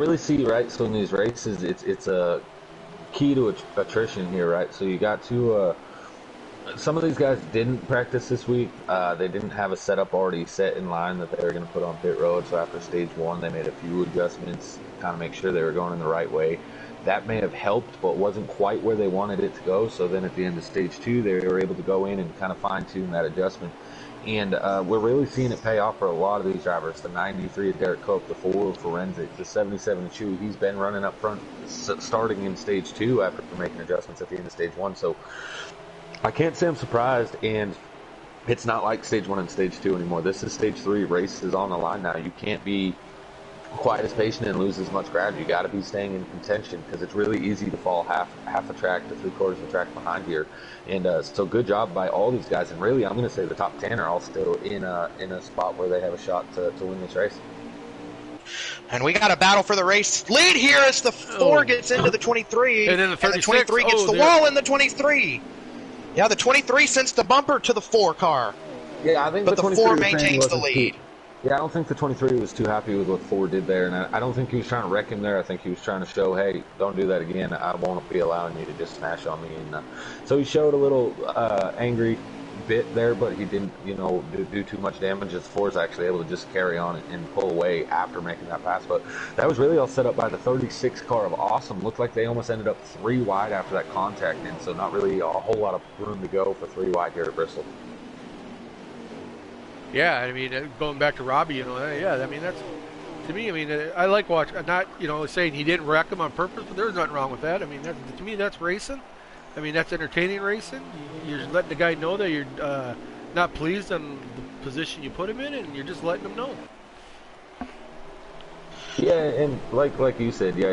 really see, right, so in these races, it's a key to attrition here, right? So you got to some of these guys didn't practice this week. They didn't have a setup already set in line that they were going to put on pit road. So after stage one, they made a few adjustments, kind of make sure they were going in the right way. That may have helped, but wasn't quite where they wanted it to go. So then at the end of stage two, they were able to go in and kind of fine tune that adjustment. And we're really seeing it pay off for a lot of these drivers. The 93 of Derek Cope, the 4 of Forensic, the 77 of Chewy, he's been running up front starting in stage two after making adjustments at the end of stage one. So I can't say I'm surprised, and it's not like stage one and stage two anymore. This is stage three. Race is on the line now. You can't be quite as patient and lose as much ground. You got to be staying in contention because it's really easy to fall half a track to 3/4 of a track behind here. And so good job by all these guys. And really, I'm going to say the top 10 are all still in a spot where they have a shot to win this race. And we got a battle for the race lead here as the 4 gets into the 23. And then the 36. And the 23 gets the wall in the 23. Yeah, the 23 sends the bumper to the 4 car. Yeah, I think but the 4 maintains the lead. Yeah, I don't think the 23 was too happy with what 4 did there, and I don't think he was trying to wreck him there. I think he was trying to show, hey, don't do that again. I won't be allowing you to just smash on me. And so he showed a little angry bit there, but he didn't, do too much damage as 4 is actually able to just carry on and pull away after making that pass. But that was really all set up by the 36 car of Awesome. Looked like they almost ended up 3 wide after that contact, and so not really a whole lot of room to go for 3 wide here at Bristol. Yeah, I mean, going back to Robbie, yeah, I mean, that's, to me, I mean, I like watching, not, saying he didn't wreck him on purpose, but there's nothing wrong with that. I mean, to me, that's racing. I mean, that's entertaining racing. You're letting the guy know that you're not pleased on the position you put him in, and you're just letting him know. Yeah, and like you said, yeah,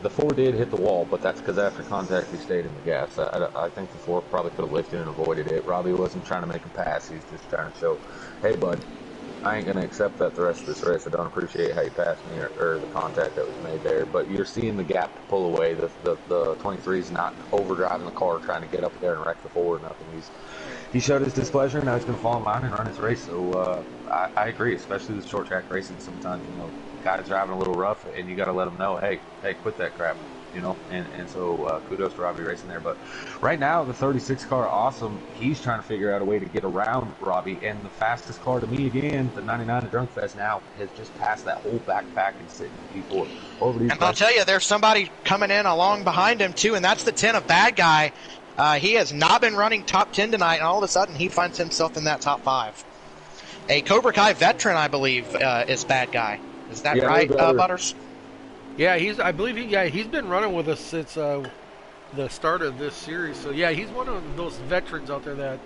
the 4 did hit the wall, but that's because after contact he stayed in the gas. I think the 4 probably could have lifted and avoided it. Robbie wasn't trying to make a pass. He's just trying to show, hey, bud, I ain't going to accept that the rest of this race. I don't appreciate how you passed me or the contact that was made there. But you're seeing the gap pull away. The 23 is not overdriving the car trying to get up there and wreck the 4 or nothing. He showed his displeasure, and now he's going to fall in line and run his race. So I agree, especially with short track racing. Sometimes, guys driving a little rough, and you got to let them know, hey, quit that crap, And so kudos to Robbie racing there. But right now, the 36 car, Awesome, he's trying to figure out a way to get around Robbie. And the fastest car to me again, the 99 at Drunk Fest now, has just passed that whole backpack and sitting in P4 over these. And I'll tell you, there's somebody coming in along behind him too, and that's the 10 of Bad Guy. He has not been running top 10 tonight, and all of a sudden he finds himself in that top 5. A Cobra Kai veteran, I believe, is Bad Guy. Is that right, Butters? Yeah, I believe he's been running with us since the start of this series. So yeah, he's one of those veterans out there that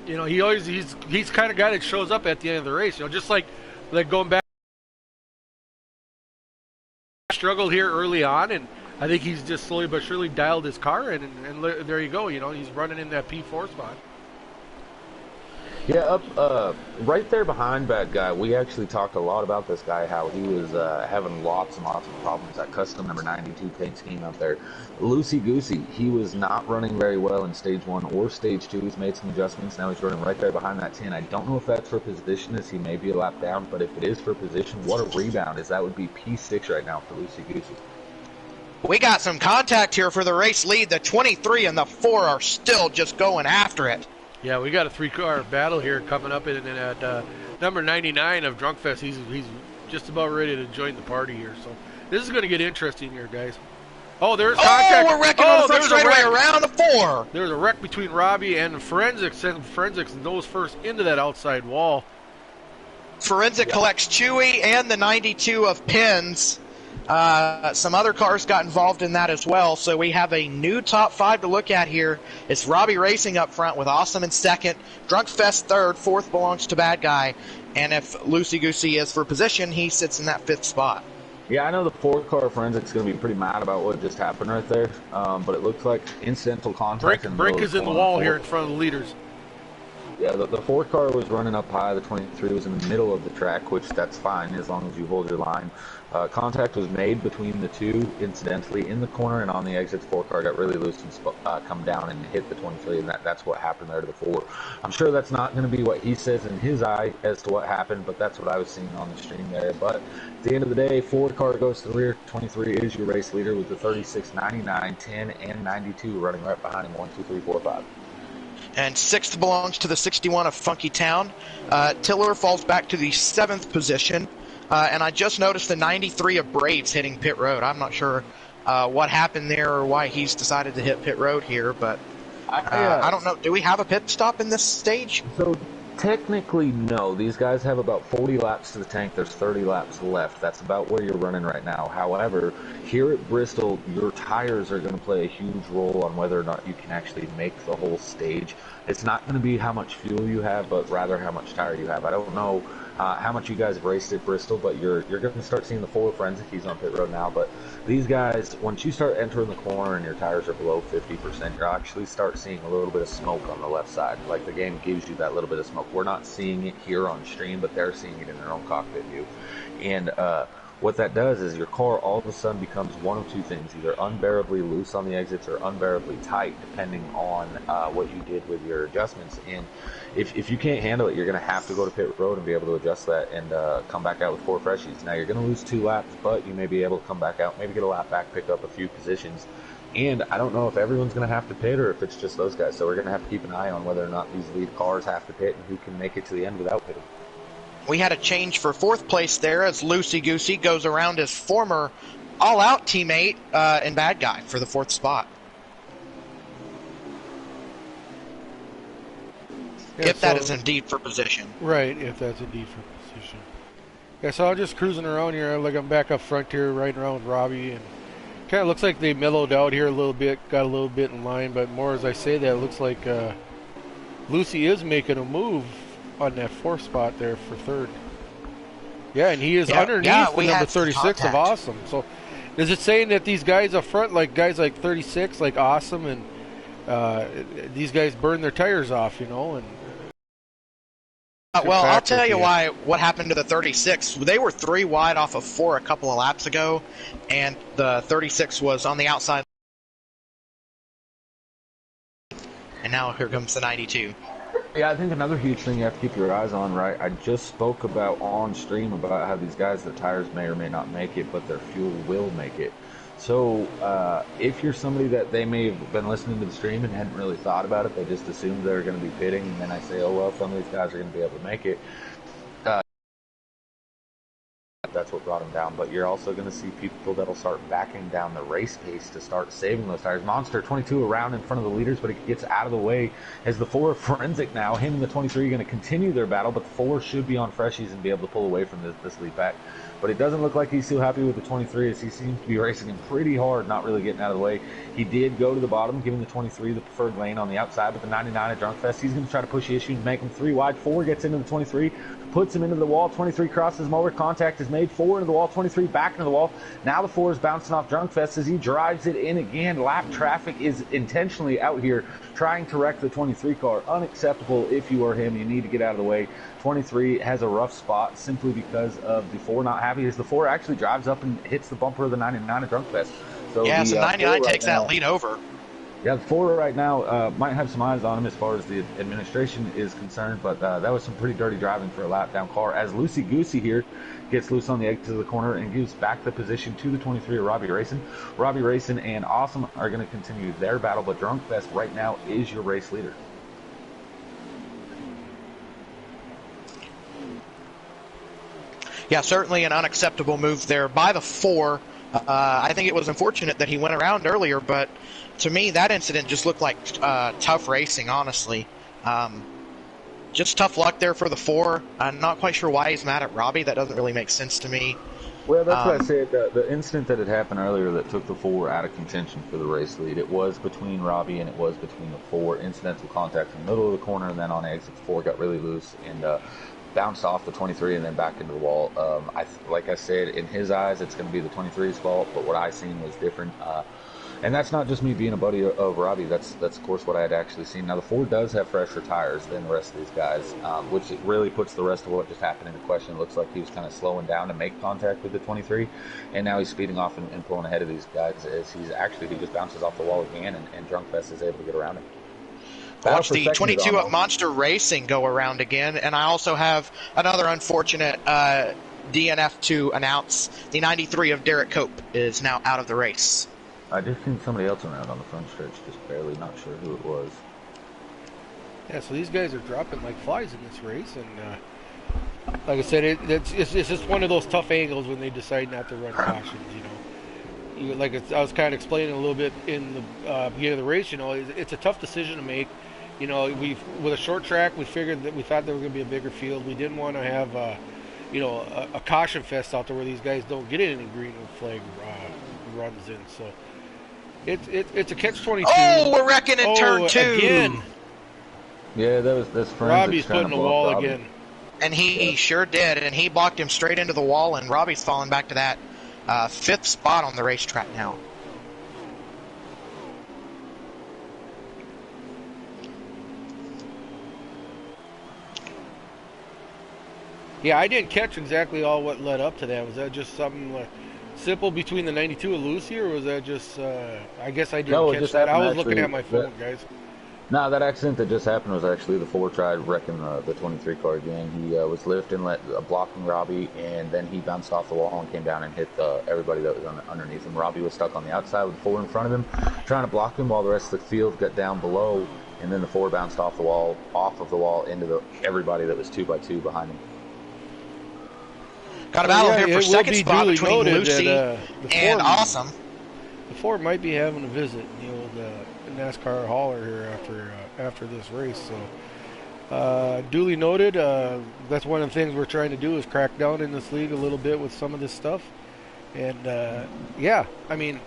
he's kind of guy that shows up at the end of the race. Just like going back, struggled here early on, and I think he's just slowly but surely dialed his car in, and there you go. He's running in that P4 spot. Yeah, up right there behind Bad Guy, we actually talked a lot about this guy, how he was having lots and lots of problems. That custom number 92 paint scheme out there. Loosey Goosey, he was not running very well in stage 1 or stage 2. He's made some adjustments. Now he's running right there behind that 10. I don't know if that's for position, as he may be a lap down, but if it is for position, what a rebound, as that would be P6 right now for Loosey Goosey. We got some contact here for the race lead. The 23 and the 4 are still just going after it. Yeah, we got a 3-car battle here coming up in at number 99 of Drunk Fest. He's just about ready to join the party here. So this is going to get interesting here, guys. Oh, there's contact. Oh, we're wrecking on the front straightaway around the 4. There's a wreck between Robbie and Forensics, and Forensics nose first into that outside wall. Forensic collects Chewy and the 92 of Pins. Some other cars got involved in that as well, so we have a new top 5 to look at here. It's Robbie Racing up front with Awesome in second, Drunk Fest third, fourth belongs to Bad Guy, and if Loosey Goosey is for position, he sits in that 5th spot. Yeah, I know the 4th car Forensics is going to be pretty mad about what just happened right there, but it looks like incidental contact. Brake is in the wall here in front of the leaders. Yeah, the 4 car was running up high. The 23 was in the middle of the track, which that's fine as long as you hold your line. Contact was made between the two, incidentally, in the corner and on the exit. The 4 car got really loose and come down and hit the 23, and that's what happened there to the 4. I'm sure that's not going to be what he says in his eye as to what happened, but that's what I was seeing on the stream there. But at the end of the day, 4 car goes to the rear. 23 is your race leader with the 36, 99, 10, and 92 running right behind him. 1, 2, 3, 4, 5. And 6th belongs to the 61 of Funky Town. Tiller falls back to the 7th position. And I just noticed the 93 of Braves hitting pit road. I'm not sure what happened there or why he's decided to hit pit road here, but I don't know. Do we have a pit stop in this stage? So technically, no. These guys have about 40 laps to the tank. There's 30 laps left. That's about where you're running right now. However, here at Bristol, your tires are going to play a huge role on whether or not you can actually make the whole stage. It's not going to be how much fuel you have, but rather how much tire you have. I don't know how much you guys have raced at Bristol, but you're going to start seeing the 4 Forensic. He's on pit road now, but these guys, once you start entering the corner and your tires are below 50%, you'll actually start seeing a little bit of smoke on the left side. Like the game gives you that little bit of smoke. We're not seeing it here on stream, but they're seeing it in their own cockpit view. And what that does is your car all of a sudden becomes one of two things, either unbearably loose on the exits or unbearably tight, depending on what you did with your adjustments. And if you can't handle it, you're going to have to go to pit road and be able to adjust that and come back out with 4 freshies. Now, you're going to lose 2 laps, but you may be able to come back out, maybe get a lap back, pick up a few positions. And I don't know if everyone's going to have to pit or if it's just those guys. So we're going to have to keep an eye on whether or not these lead cars have to pit and who can make it to the end without pitting. We had a change for 4th place there as Loosey Goosey goes around his former all-out teammate and bad guy for the 4th spot. Yeah, if that is indeed for position. Right, if that's indeed for position. Yeah, so I'm just cruising around here. Like I'm back up front here, riding around with Robbie, and kind of looks like they mellowed out here a little bit, got a little bit in line. But more as I say that, it looks like Lucy is making a move on that 4th spot there for 3rd. Yeah, and he is underneath the number 36 of Awesome. So is it saying that these guys up front, like guys like 36, like Awesome, and these guys burn their tires off, you know? And well, I'll tell you what happened to the 36. They were 3 wide off of 4 a couple of laps ago, and the 36 was on the outside. And now here comes the 92. Yeah, I think another huge thing you have to keep your eyes on, right? I just spoke about on stream about how these guys, their tires may or may not make it, but their fuel will make it. So if you're somebody that they may have been listening to the stream and hadn't really thought about it, they just assumed they were going to be pitting, and then I say, oh, well, some of these guys are going to be able to make it. That's what brought them down, but you're also going to see people that'll start backing down the race pace to start saving those tires. Monster 22 around in front of the leaders, but he gets out of the way as the 4 Forensic now. Him and the 23 are going to continue their battle, but the 4 should be on freshies and be able to pull away from this lead pack. But it doesn't look like he's too happy with the 23 as he seems to be racing him pretty hard, not really getting out of the way. He did go to the bottom, giving the 23 the preferred lane on the outside, but the 99 at Drunk Fest, he's going to try to push the issue and make him 3 wide. 4 gets into the 23, puts him into the wall. 23 crosses him over. Contact is made. 4 into the wall. 23 back into the wall. Now the 4 is bouncing off Drunk Fest as he drives it in again. Lap traffic is intentionally out here trying to wreck the 23 car. Unacceptable if you are him. You need to get out of the way. 23 has a rough spot simply because of the 4 not happy as the 4 actually drives up and hits the bumper of the 99 at Drunk Fest. So yeah, so 99 takes that lead over. Yeah, the 4 right now might have some eyes on him as far as the administration is concerned, but that was some pretty dirty driving for a lap down car as Loosey Goosey here gets loose on the exit of the corner and gives back the position to the 23 of Robbie Racing. Robbie Racing and Awesome are going to continue their battle, but Drunk Fest right now is your race leader. Yeah, certainly an unacceptable move there by the 4. I think it was unfortunate that he went around earlier, but to me, that incident just looked like tough racing, honestly. Just tough luck there for the 4. I'm not quite sure why he's mad at Robbie. That doesn't really make sense to me. Well, that's what I said. The incident that had happened earlier that took the 4 out of contention for the race lead, it was between Robbie and it was between the 4. Incidental contact in the middle of the corner, and then on exit, the 4 got really loose and bounced off the 23 and then back into the wall. Like I said, in his eyes, it's going to be the 23's fault, but what I seen was different. And that's not just me being a buddy of Robbie. That's of course what I had actually seen. Now the Ford does have fresher tires than the rest of these guys, which it really puts the rest of what just happened into question. It looks like he was kind of slowing down to make contact with the 23, and now he's speeding off and pulling ahead of these guys as he just bounces off the wall again, and Drunkfest is able to get around him. Watch the 22 of Monster Racing go around again, and I also have another unfortunate DNF to announce. The 93 of Derek Cope is now out of the race. I just seen somebody else around on the front stretch, just barely, not sure who it was. Yeah, so these guys are dropping like flies in this race, and like I said, it's just one of those tough angles when they decide not to run cautions, you know. I was kind of explaining a little bit in the beginning of the race, you know, it's a tough decision to make. You know, with a short track, we figured that we thought there was going to be a bigger field. We didn't want to have, a caution fest out there where these guys don't get any green flag runs in, so. It's a catch-22. Oh, we're wrecking in turn 2 again. Yeah, that's Robbie's putting the wall again, and he sure did, and he blocked him straight into the wall. And Robbie's falling back to that 5th spot on the racetrack now. Yeah, I didn't catch exactly all what led up to that. Was that just something simple between the 92 and Lucy, or was that just, I guess I didn't catch that. I was looking at my phone, guys. No, that accident that just happened was actually the Ford tried wrecking the 23 car again. He was lifting, blocking Robbie, and then he bounced off the wall and came down and hit everybody that was underneath him. Robbie was stuck on the outside with the Ford in front of him, trying to block him while the rest of the field got down below, and then the Ford bounced off of the wall into everybody that was 2x2 behind him. Got a battle here for second spot between Lucy and Awesome. The Ford might be having a visit, the old NASCAR hauler here after this race. So, duly noted. That's one of the things we're trying to do is crack down in this league a little bit with some of this stuff. And yeah, I mean,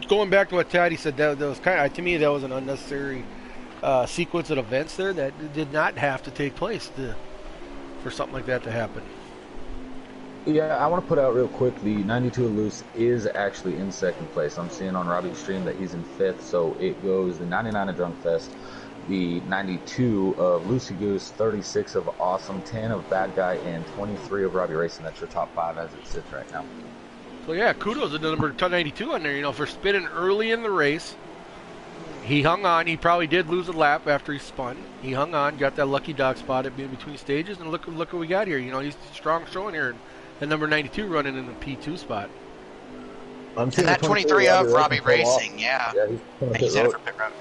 going back to what Taddy said, that was kind of, to me, that was an unnecessary sequence of events there that did not have to take place for something like that to happen. Yeah, I want to put out real quick, the 92 of Luce is actually in second place. I'm seeing on Robbie's stream that he's in 5th, so it goes the 99 of Drunkfest, the 92 of Lucy Goose, 36 of Awesome, 10 of Bad Guy, and 23 of Robbie Racing. That's your top 5 as it sits right now. So yeah, kudos to the number 92 on there, for spinning early in the race. He hung on. He probably did lose a lap after he spun. He hung on, got that lucky dog spot at between stages, and look what we got here. He's strong showing here. And number 92 running in the P2 spot. And that 23 of Robbie Racing, yeah. He's in for pit road.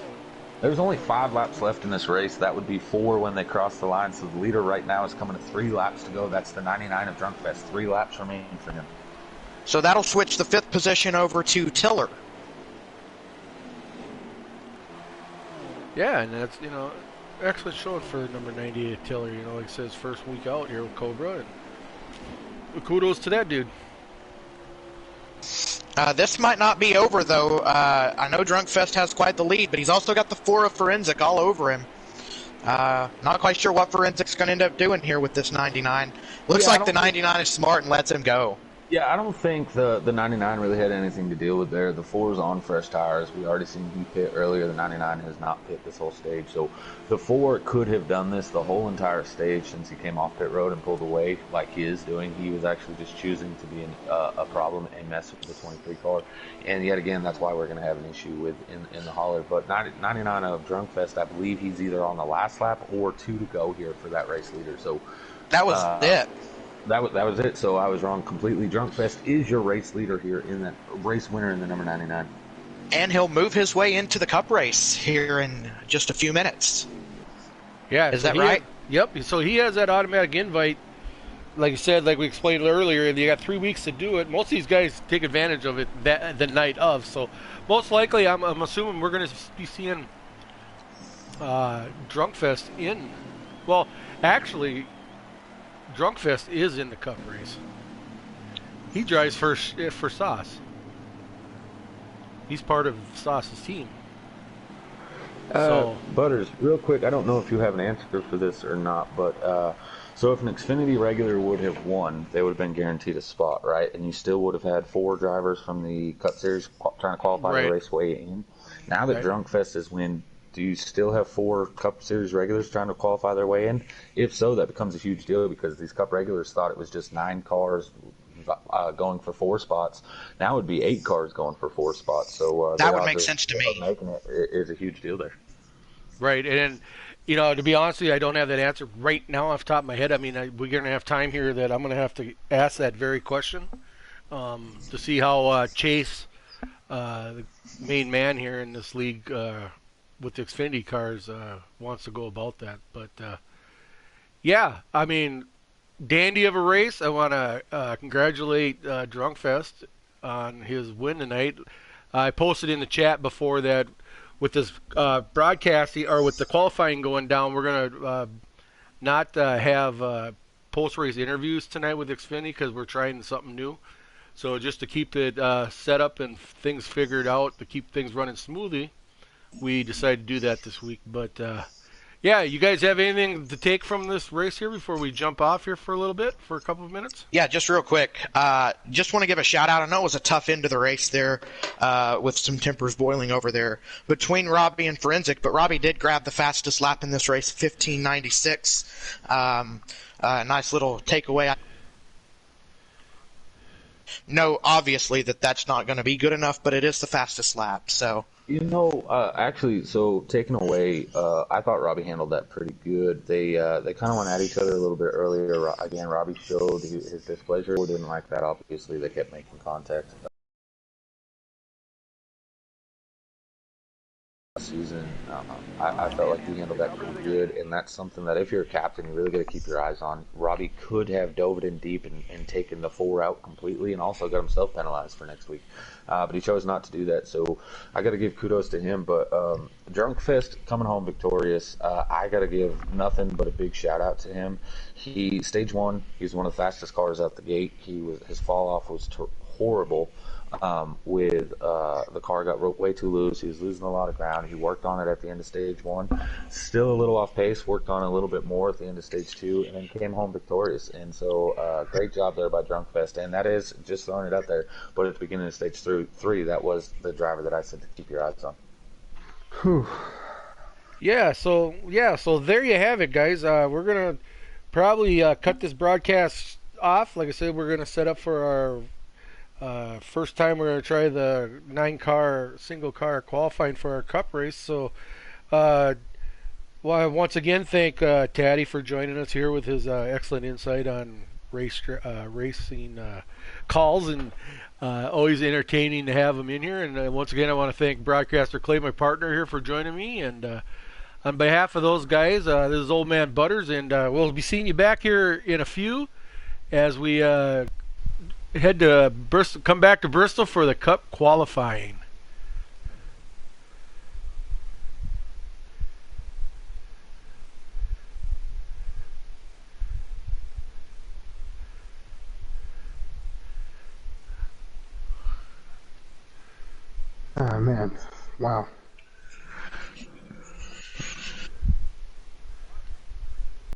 There's only 5 laps left in this race. That would be 4 when they cross the line. So the leader right now is coming to 3 laps to go. That's the 99 of Drunkfest. 3 laps remaining for him. So that'll switch the 5th position over to Tiller. Yeah, and that's, excellent showing for number 98 Tiller. Like I said, his first week out here with Cobra. And kudos to that dude. This might not be over, though. I know Drunkfest has quite the lead, but he's also got the 4 of Forensic all over him. Not quite sure what Forensic's going to end up doing here with this 99. Looks like the 99 is smart and lets him go. Yeah, I don't think the 99 really had anything to deal with there. The 4's on fresh tires. We already seen he pit earlier. The 99 has not pit this whole stage. So the 4 could have done this the whole entire stage since he came off pit road and pulled away like he is doing. He was actually just choosing to be a problem and mess with the 23 car. And yet again, that's why we're going to have an issue with in the hauler. But 99 of Drunkfest, I believe he's either on the last lap or 2 to go here for that race leader. So that was it. That was it. So I was wrong completely. Drunkfest is your race leader here in that race winner in the number 99. And he'll move his way into the Cup race here in just a few minutes. Yeah. Is that right? Yep. So he has that automatic invite. Like you said, like we explained earlier, you got 3 weeks to do it. Most of these guys take advantage of it the night of. So most likely, I'm assuming we're going to be seeing Drunkfest in. Well, actually, Drunkfest is in the Cup race. He drives for Sauce. He's part of Sauce's team. Butters, real quick, I don't know if you have an answer for this or not, but So if an Xfinity regular would have won, they would have been guaranteed a spot, right? And you still would have had 4 drivers from the Cup Series trying to qualify the Right. race way in. Now that Right. Drunk Fest is when, do you still have 4 Cup Series regulars trying to qualify their way in? If so, that becomes a huge deal because these Cup regulars thought it was just 9 cars going for 4 spots. Now it would be 8 cars going for 4 spots. So That the would odds make sense to of me. making it is a huge deal there. Right, and to be honest with you, I don't have that answer right now off the top of my head. I mean, we're going to have time here that I'm going to have to ask that very question to see how Chase, the main man here in this league with the Xfinity cars, wants to go about that. But yeah, I mean, dandy of a race. I want to congratulate Drunkfest on his win tonight. I posted in the chat before that with this broadcasting or with the qualifying going down, we're going to not have post-race interviews tonight with Xfinity because we're trying something new. So just to keep it set up and things figured out, to keep things running smoothly, we decided to do that this week. But yeah, you guys have anything to take from this race here before we jump off here for a little bit, for a couple of minutes? Yeah, just real quick. Just want to give a shout out. I know it was a tough end of the race there with some tempers boiling over there between Robbie and Forensic, but Robbie did grab the fastest lap in this race, 15:96. Nice little takeaway. No, obviously that's not going to be good enough, but it is the fastest lap. So Actually, so taken away, I thought Robbie handled that pretty good. They kind of went at each other a little bit earlier. Again, Robbie showed his displeasure. We didn't like that, obviously. They kept making contact. Season, I felt like he handled that pretty good, and that's something that if you're a captain, you really got to keep your eyes on. Robbie could have dove it in deep and taken the 4 out completely, and also got himself penalized for next week, but he chose not to do that. So I got to give kudos to him. But Drunk Fist coming home victorious, I got to give nothing but a big shout out to him. He stage 1, he's one of the fastest cars out the gate. His fall off was horrible. With the car got way too loose. He was losing a lot of ground. He worked on it at the end of stage 1. Still a little off pace. Worked on it a little bit more at the end of stage 2, and then came home victorious. And so, great job there by Drunkfest. And that is just throwing it out there. But at the beginning of stage 3, that was the driver that I said to keep your eyes on. Whew. Yeah. So there you have it, guys. We're gonna probably cut this broadcast off. Like I said, we're gonna set up for our first time we're going to try the 9-car single car qualifying for our cup race. So well, I once again thank Taddy for joining us here with his excellent insight on racing calls, and always entertaining to have him in here. And once again I want to thank broadcaster Clay, my partner here, for joining me. And on behalf of those guys, this is Old Man Butters, and we'll be seeing you back here in a few as we head to Bristol, come back to Bristol for the Cup qualifying. Oh man, wow.